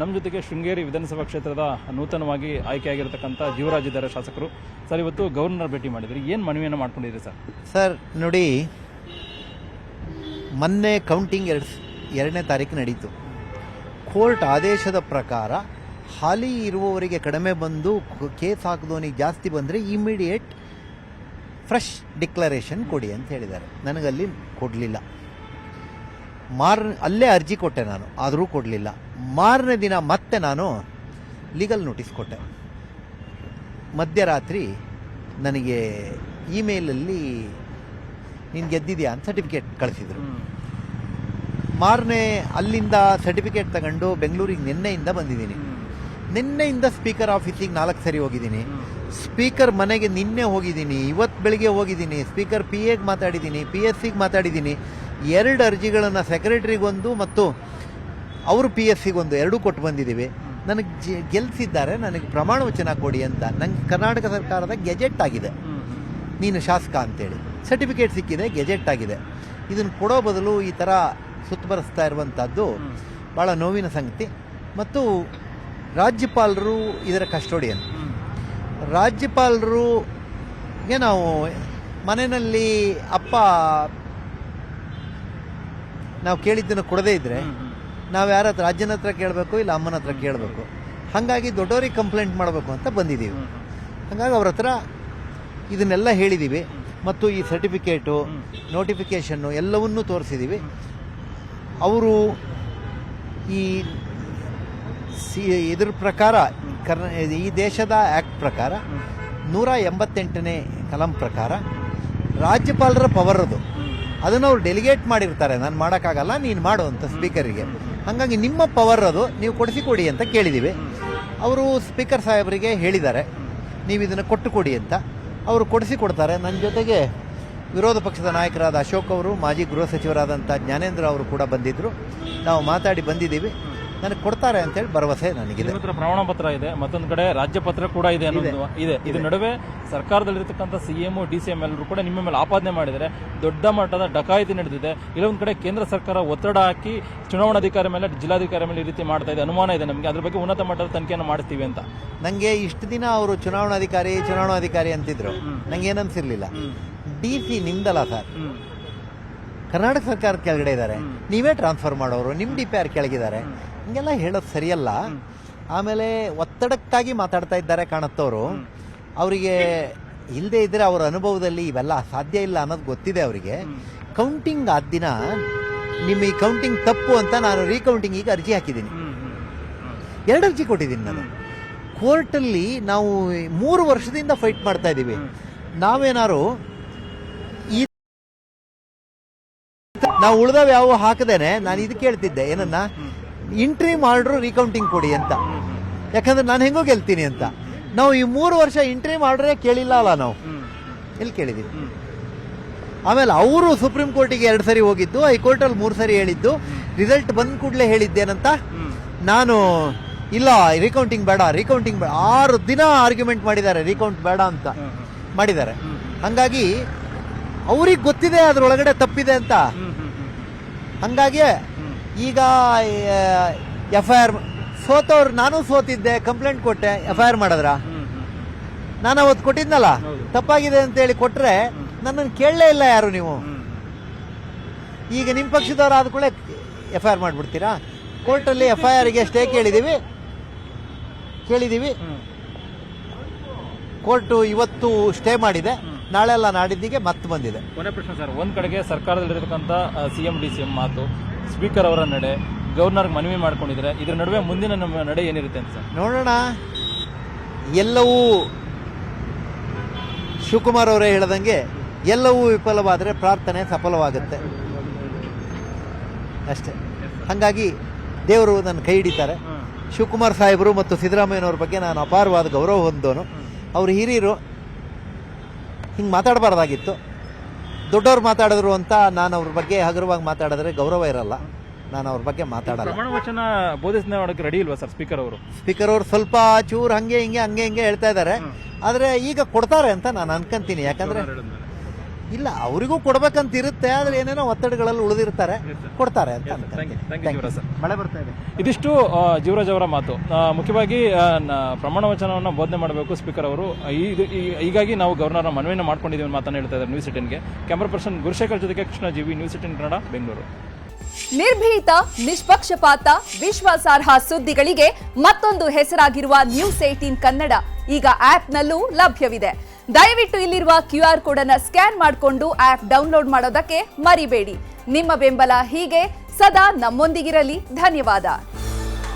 ನಮ್ಮ ಜೊತೆಗೆ ಶೃಂಗೇರಿ ವಿಧಾನಸಭಾ ಕ್ಷೇತ್ರದ ನೂತನವಾಗಿ ಆಯ್ಕೆಯಾಗಿರ್ತಕ್ಕಂಥ ಜೀವರಾಜ್ ಇದ್ದಾರೆ ಶಾಸಕರು. ಸರ್, ಇವತ್ತು ಗವರ್ನರ್ ಭೇಟಿ ಮಾಡಿದ್ರಿ, ಏನು ಮನವಿಯನ್ನು ಮಾಡ್ಕೊಂಡಿದ್ದೀರಿ ಸರ್? ಸರ್ ನೋಡಿ, ಮೊನ್ನೆ ಕೌಂಟಿಂಗ್ 2ನೇ ತಾರೀಕು ನಡೀತು. ಕೋರ್ಟ್ ಆದೇಶದ ಪ್ರಕಾರ ಹಾಲಿ ಇರುವವರಿಗೆ ಕಡಿಮೆ ಬಂದು ಕೇಸ್ ಹಾಕಿದವನಿಗೆ ಜಾಸ್ತಿ ಬಂದರೆ ಇಮಿಡಿಯೇಟ್ ಫ್ರೆಶ್ ಡಿಕ್ಲರೇಷನ್ ಕೊಡಿ ಅಂತ ಹೇಳಿದ್ದಾರೆ. ನನಗಲ್ಲಿ ಕೊಡಲಿಲ್ಲ. ಅಲ್ಲೇ ಅರ್ಜಿ ಕೊಟ್ಟೆ ನಾನು, ಆದರೂ ಕೊಡಲಿಲ್ಲ. ಮಾರನೇ ದಿನ ಮತ್ತೆ ನಾನು ಲೀಗಲ್ ನೋಟಿಸ್ ಕೊಟ್ಟೆ. ಮಧ್ಯರಾತ್ರಿ ನನಗೆ ಇಮೇಲಲ್ಲಿ ನೀನು ಗೆದ್ದಿದ್ಯಾ ಅಂತ ಸರ್ಟಿಫಿಕೇಟ್ ಕಳಿಸಿದರು. ಮಾರನೇ ಅಲ್ಲಿಂದ ಸರ್ಟಿಫಿಕೇಟ್ ತಗೊಂಡು ಬೆಂಗಳೂರಿಗೆ ನಿನ್ನೆಯಿಂದ ಬಂದಿದ್ದೀನಿ. ನಿನ್ನೆಯಿಂದ ಸ್ಪೀಕರ್ ಆಫೀಸಿಗೆ 4 ಸರಿ ಹೋಗಿದ್ದೀನಿ. ಸ್ಪೀಕರ್ ಮನೆಗೆ ನಿನ್ನೆ ಹೋಗಿದ್ದೀನಿ, ಇವತ್ತು ಬೆಳಿಗ್ಗೆ ಹೋಗಿದ್ದೀನಿ. ಸ್ಪೀಕರ್ PAಗೆ ಮಾತಾಡಿದ್ದೀನಿ, PSCಗೆ ಮಾತಾಡಿದ್ದೀನಿ. 2 ಅರ್ಜಿಗಳನ್ನು ಸೆಕ್ರೆಟರಿಗೊಂದು ಮತ್ತು ಅವರು PSCಗೊಂದು 2 ಕೊಟ್ಟು ಬಂದಿದ್ದೀವಿ. ನನಗೆ ಗೆಲ್ಲಿಸಿದ್ದಾರೆ, ನನಗೆ ಪ್ರಮಾಣ ವಚನ ಕೊಡಿ ಅಂತ. ನಂಗೆ ಕರ್ನಾಟಕ ಸರ್ಕಾರದ ಗೆಜೆಟ್ ಆಗಿದೆ, ನೀನು ಶಾಸಕ ಅಂತೇಳಿ ಸರ್ಟಿಫಿಕೇಟ್ ಸಿಕ್ಕಿದೆ, ಗೆಜೆಟ್ ಆಗಿದೆ. ಇದನ್ನು ಕೊಡೋ ಬದಲು ಈ ಥರ ಸುತ್ತಬರಿಸ್ತಾ ಇರುವಂಥದ್ದು ಭಾಳ ನೋವಿನ ಸಂಗತಿ. ಮತ್ತು ರಾಜ್ಯಪಾಲರು ಇದರ ಕಸ್ಟೋಡಿಯನ್. ರಾಜ್ಯಪಾಲರಿಗೆ ನಾವು ಮನೆಯಲ್ಲಿ ಅಪ್ಪ ನಾವು ಕೇಳಿದ್ದನ್ನು ಕೊಡದೇ ಇದ್ದರೆ ನಾವು ಯಾರ ಹತ್ರ, ಅಜ್ಜನ ಹತ್ರ ಕೇಳಬೇಕು, ಇಲ್ಲ ಅಮ್ಮನ ಹತ್ರ ಕೇಳಬೇಕು. ಹಾಗಾಗಿ ದೊಡ್ಡವ್ರಿಗೆ ಕಂಪ್ಲೇಂಟ್ ಮಾಡಬೇಕು ಅಂತ ಬಂದಿದ್ದೀವಿ. ಹಾಗಾಗಿ ಅವ್ರ ಹತ್ರ ಇದನ್ನೆಲ್ಲ ಹೇಳಿದ್ದೀವಿ. ಮತ್ತು ಈ ಸರ್ಟಿಫಿಕೇಟು, ನೋಟಿಫಿಕೇಷನ್ನು ಎಲ್ಲವನ್ನೂ ತೋರಿಸಿದ್ದೀವಿ. ಅವರು ಇದ್ರ ಪ್ರಕಾರ ಈ ದೇಶದ ಆ್ಯಕ್ಟ್ ಪ್ರಕಾರ 188ನೇ ಕಲಂ ಪ್ರಕಾರ ರಾಜ್ಯಪಾಲರ ಪವರ್ ಅದನ್ನು ಅವ್ರು ಡೆಲಿಗೇಟ್ ಮಾಡಿರ್ತಾರೆ. ನಾನು ಮಾಡೋಕ್ಕಾಗಲ್ಲ, ನೀನು ಮಾಡು ಅಂತ ಸ್ಪೀಕರಿಗೆ. ಹಾಗಾಗಿ ನಿಮ್ಮ ಪವರ್ ಅದು, ನೀವು ಕೊಡಿ ಅಂತ ಕೇಳಿದ್ದೀವಿ. ಅವರು ಸ್ಪೀಕರ್ ಸಾಹೇಬರಿಗೆ ಹೇಳಿದ್ದಾರೆ, ನೀವು ಇದನ್ನು ಕೊಡಿ ಅಂತ. ಅವರು ಕೊಡ್ತಾರೆ. ನನ್ನ ಜೊತೆಗೆ ವಿರೋಧ ಪಕ್ಷದ ನಾಯಕರಾದ ಅಶೋಕ್ ಅವರು, ಮಾಜಿ ಗೃಹ ಸಚಿವರಾದಂಥ ಜ್ಞಾನೇಂದ್ರ ಅವರು ಕೂಡ ಬಂದಿದ್ದರು. ನಾವು ಮಾತಾಡಿ ಬಂದಿದ್ದೀವಿ. ನನಗೆ ಕೊಡ್ತಾರೆ ಅಂತೇಳಿ ಭರವಸೆ ನನಗಿದೆ. ಪ್ರಮಾಣ ಪತ್ರ ಇದೆ, ಮತ್ತೊಂದು ಕಡೆ ರಾಜ್ಯಪತ್ರ ಕೂಡ ಇದೆ ಅನ್ನೋದು ಇದೆ. ಇದ್ರ ನಡುವೆ ಸರ್ಕಾರದಲ್ಲಿರ್ತಕ್ಕಂಥ CM DCM ಎಲ್ಲರೂ ಕೂಡ ನಿಮ್ಮ ಮೇಲೆ ಆಪಾದನೆ ಮಾಡಿದರೆ ದೊಡ್ಡ ಮಟ್ಟದ ಡಕಾಯಿತಿ ನಡೆದಿದೆ. ಇಲ್ಲೊಂದು ಕಡೆ ಕೇಂದ್ರ ಸರ್ಕಾರ ಒತ್ತಡ ಹಾಕಿ ಚುನಾವಣಾಧಿಕಾರಿ ಮೇಲೆ, ಜಿಲ್ಲಾಧಿಕಾರಿ ಮೇಲೆ ಈ ರೀತಿ ಮಾಡ್ತಾ ಇದೆ, ಅನುಮಾನ ಇದೆ ನಮಗೆ. ಅದ್ರ ಬಗ್ಗೆ ಉನ್ನತ ಮಟ್ಟದ ತನಿಖೆಯನ್ನು ಮಾಡ್ತೀವಿ ಅಂತ. ನನಗೆ ಇಷ್ಟು ದಿನ ಅವರು ಚುನಾವಣಾಧಿಕಾರಿ ಅಂತಿದ್ರು. ನಂಗೆ ಏನನ್ಸಿರ್ಲಿಲ್ಲ. DC ನಿಮ್ದಲ್ಲ ಸರ್, ಕರ್ನಾಟಕ ಸರ್ಕಾರದ ಕೆಳಗಡೆ ಇದ್ದಾರೆ, ನೀವೇ ಟ್ರಾನ್ಸ್ಫರ್ ಮಾಡೋರು, ನಿಮ್ಮ DPR ಕೆಳಗಿದ್ದಾರೆ. ಹಿಂಗೆಲ್ಲ ಹೇಳೋದು ಸರಿಯಲ್ಲ. ಆಮೇಲೆ ಒತ್ತಡಕ್ಕಾಗಿ ಮಾತಾಡ್ತಾ ಇದ್ದಾರೆ ಕಾಣುತ್ತವರು. ಅವರಿಗೆ ಇಲ್ಲದೆ ಇದ್ದರೆ ಅವರ ಅನುಭವದಲ್ಲಿ ಇವೆಲ್ಲ ಸಾಧ್ಯ ಇಲ್ಲ ಅನ್ನೋದು ಗೊತ್ತಿದೆ ಅವರಿಗೆ. ಕೌಂಟಿಂಗ್ ಆದ ದಿನ ನಿಮ್ಮ ಈ ಕೌಂಟಿಂಗ್ ತಪ್ಪು ಅಂತ ನಾನು ರೀಕೌಂಟಿಂಗಿಗೆ ಅರ್ಜಿ ಹಾಕಿದ್ದೀನಿ. 2 ಅರ್ಜಿ ಕೊಟ್ಟಿದ್ದೀನಿ ನಾನು. ಕೋರ್ಟಲ್ಲಿ ನಾವು 3 ವರ್ಷದಿಂದ ಫೈಟ್ ಮಾಡ್ತಾ ಇದ್ದೀವಿ. ನಾವೇನಾರು ನಾವು ಉಳಿದವ ಯಾವ ಹಾಕದೇನೆ ನಾನು ಇದು ಕೇಳ್ತಿದ್ದೆ, ಏನನ್ನ ಇಂಟ್ರಿ ಮಾಡ್ರು ರೀಕೌಂಟಿಂಗ್ ಕೊಡಿ ಅಂತ. ಯಾಕಂದ್ರೆ ನಾನು ಹೆಂಗೋ ಗೆಲ್ತೀನಿ ಅಂತ. ನಾವು ಈ 3 ವರ್ಷ ಇಂಟ್ರಿ ಮಾಡ್ರೆ ಕೇಳಿಲ್ಲ ಅಲ್ಲ, ನಾವು ಎಲ್ಲಿ ಕೇಳಿದ್ದೀವಿ. ಆಮೇಲೆ ಅವರು ಸುಪ್ರೀಂ ಕೋರ್ಟಿಗೆ 2 ಸರಿ ಹೋಗಿದ್ದು, ಹೈಕೋರ್ಟಲ್ಲಿ 3 ಸರಿ ಹೇಳಿದ್ದು. ರಿಸಲ್ಟ್ ಬಂದ ಕೂಡಲೇ ಹೇಳಿದ್ದೇನಂತ, ನಾನು ಇಲ್ಲ ರೀಕೌಂಟಿಂಗ್ ಬೇಡ 6 ದಿನ ಆರ್ಗ್ಯುಮೆಂಟ್ ಮಾಡಿದ್ದಾರೆ, ರೀಕೌಂಟ್ ಬೇಡ ಅಂತ ಮಾಡಿದ್ದಾರೆ. ಹಂಗಾಗಿ ಅವ್ರಿಗೆ ಗೊತ್ತಿದೆ ಅದ್ರೊಳಗಡೆ ತಪ್ಪಿದೆ ಅಂತ. ಹಂಗಾಗಿ ಈಗ FIR ಸೋತವ್ರು, ನಾನು ಸೋತಿದ್ದೆ, ಕಂಪ್ಲೇಂಟ್ ಕೊಟ್ಟೆ, FIR ಮಾಡಿದ್ರ? ನಾನು ಅವತ್ತು ಕೊಟ್ಟಿದ್ನಲ್ಲ, ತಪ್ಪಾಗಿದೆ ಅಂತೇಳಿ ಕೊಟ್ರೆ ನನ್ನನ್ನು ಕೇಳಲೇ ಇಲ್ಲ ಯಾರು ನೀವು. ಈಗ ನಿಮ್ಮ ಪಕ್ಷದವ್ರು ಆದ ಕೂಡಲೇ FIR ಮಾಡಿಬಿಡ್ತೀರಾ? ಕೋರ್ಟಲ್ಲಿ FIRಗೆ ಸ್ಟೇ ಕೇಳಿದ್ದೀವಿ. ಕೋರ್ಟು ಇವತ್ತು ಸ್ಟೇ ಮಾಡಿದೆ, ನಾಳೆ ಅಲ್ಲ ನಾಡಿದ್ದಿಗೆ ಮತ್ತೆ ಬಂದಿದೆ. ಕೊನೆ ಪ್ರಶ್ನೆ ಸರ್, ಒಂದ್ ಕಡೆಗೆ ಸರ್ಕಾರದಲ್ಲಿರತಕ್ಕಂಥ CM DCM ಮಾತು, ಸ್ಪೀಕರ್ ಅವರ ನಡೆ, ಗವರ್ನರ್ಗೆ ಮನವಿ ಮಾಡ್ಕೊಂಡಿದ್ರೆ, ಇದ್ರ ನಡುವೆ ಮುಂದಿನ ನಮ್ಮ ನಡೆ ಏನಿರುತ್ತೆ ಅಂತ ಸರ್ ನೋಡೋಣ. ಎಲ್ಲವೂ ಶಿವಕುಮಾರ್ ಅವರೇ ಹೇಳದಂಗೆ ಎಲ್ಲವೂ ವಿಫಲವಾದರೆ ಪ್ರಾರ್ಥನೆ ಸಫಲವಾಗುತ್ತೆ ಅಷ್ಟೇ. ಹಾಗಾಗಿ ದೇವರು ನನ್ನ ಕೈ ಹಿಡಿತಾರೆ. ಶಿವಕುಮಾರ್ ಸಾಹೇಬರು ಮತ್ತು ಸಿದ್ದರಾಮಯ್ಯನವ್ರ ಬಗ್ಗೆ ನಾನು ಅಪಾರವಾದ ಗೌರವ ಹೊಂದೋನು. ಅವರು ಹಿರಿಯರು, ಹಿಂಗೆ ಮಾತಾಡಬಾರ್ದಾಗಿತ್ತು. ದೊಡ್ಡವ್ರು ಮಾತಾಡಿದ್ರು ಅಂತ ನಾನು ಅವ್ರ ಬಗ್ಗೆ ಹಗುರವಾಗಿ ಮಾತಾಡಿದ್ರೆ ಗೌರವ ಇರಲ್ಲ. ನಾನು ಅವ್ರ ಬಗ್ಗೆ ಮಾತಾಡಲ್ಲ. ಪ್ರಮಾಣ ವಚನ ಬೋಧಿಸನೆ ಮಾಡೋಕ್ಕೆ ರೆಡಿ ಇಲ್ವಾ ಸರ್ ಸ್ಪೀಕರ್ ಅವರು? ಸ್ಪೀಕರ್ ಅವರು ಸ್ವಲ್ಪ ಚೂರು ಹಂಗೆ ಹಿಂಗೆ ಹೇಳ್ತಾ ಇದ್ದಾರೆ. ಆದರೆ ಈಗ ಕೊಡ್ತಾರೆ ಅಂತ ನಾನು ಅನ್ಕೊಂತೀನಿ. ಯಾಕಂದರೆ ಇಲ್ಲ, ಅವರಿಗೂ ಕೊಡ್ಬೇಕಂತ ಇರುತ್ತೆ, ಆದ್ರೆ ಏನೇನೋ ಒತ್ತಡಗಳಲ್ಲಿ ಉಳಿದಿರ್ತಾರೆ, ಕೊಡ್ತಾರೆ ಅಂತ ಅನ್ಕೊಂತೀನಿ. Thank you, sir. ಮಳೆ ಬರ್ತಾ ಇದೆ. ಇದಿಷ್ಟು ಜೀವರಾಜ್ ಅವರ ಮಾತು. ಮುಖ್ಯವಾಗಿ ಪ್ರಮಾಣ ವಚನವನ್ನು ಬೋಧನೆ ಮಾಡಬೇಕು ಸ್ಪೀಕರ್ ಅವರು. ಹೀಗಾಗಿ ನಾವು ಗವರ್ನರ್ ಮನವಿಯನ್ನು ಮಾಡ್ಕೊಂಡಿದ್ದೀವಿ ಮಾತನ್ನು ಹೇಳ್ತಾ ಇದ್ದಾರೆ ನ್ಯೂಸ್ 18ಗೆ. ಕ್ಯಾಮರಾ ಪರ್ಸನ್ ಗುರುಶೇಖರ್ ಜೊತೆಗೆ ಕೃಷ್ಣ ಜಿವಿ, ನ್ಯೂಸ್ 18 ಕನ್ನಡ, ಬೆಂಗಳೂರು. ನಿರ್ಭೀತ, ನಿಷ್ಪಕ್ಷಪಾತ, ವಿಶ್ವಾಸಾರ್ಹ ಸುದ್ದಿಗಳಿಗೆ ಮತ್ತೊಂದು ಹೆಸರಾಗಿರುವ ನ್ಯೂಸ್ 18 ಕನ್ನಡ ಈಗ ಆಪ್ನಲ್ಲೂ ಲಭ್ಯವಿದೆ. ದಯವಿಟ್ಟು ಇಲ್ಲಿರುವ QR ಕೋಡ್ ಅನ್ನು ಸ್ಕ್ಯಾನ್ ಮಾಡಿಕೊಂಡು ಆಪ್ ಡೌನ್ಲೋಡ್ ಮಾಡೋದಕ್ಕೆ ಮರಿಬೇಡಿ. ನಿಮ್ಮ ಬೆಂಬಲ ಹೀಗೆ ಸದಾ ನಮ್ಮೊಂದಿಗಿರಲಿ. ಧನ್ಯವಾದ.